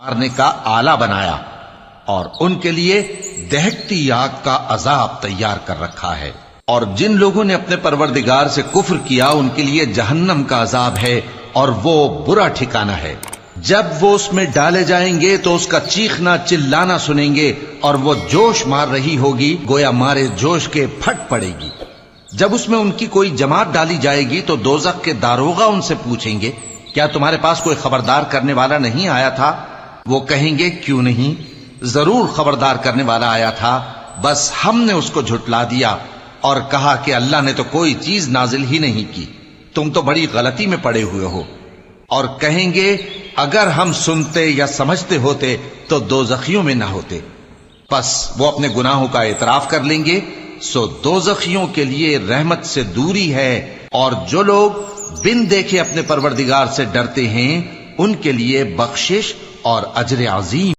مارنے کا آلہ بنایا اور ان کے لیے دہکتی آگ کا عذاب تیار کر رکھا ہے۔ اور جن لوگوں نے اپنے پروردگار سے کفر کیا ان کے لیے جہنم کا عذاب ہے اور وہ برا ٹھکانہ ہے۔ جب وہ اس میں ڈالے جائیں گے تو اس کا چیخنا چلانا سنیں گے اور وہ جوش مار رہی ہوگی گویا مارے جوش کے پھٹ پڑے گی۔ جب اس میں ان کی کوئی جماعت ڈالی جائے گی تو دوزخ کے داروغہ ان سے پوچھیں گے کیا تمہارے پاس کوئی خبردار کرنے والا نہیں آیا تھا؟ وہ کہیں گے کیوں نہیں، ضرور خبردار کرنے والا آیا تھا، بس ہم نے اس کو جھٹلا دیا اور کہا کہ اللہ نے تو کوئی چیز نازل ہی نہیں کی، تم تو بڑی غلطی میں پڑے ہوئے ہو۔ اور کہیں گے اگر ہم سنتے یا سمجھتے ہوتے تو دوزخیوں میں نہ ہوتے۔ پس وہ اپنے گناہوں کا اعتراف کر لیں گے، سو دوزخیوں کے لیے رحمت سے دوری ہے، اور جو لوگ بن دیکھے اپنے پروردگار سے ڈرتے ہیں ان کے لیے بخشش اور اجر عظیم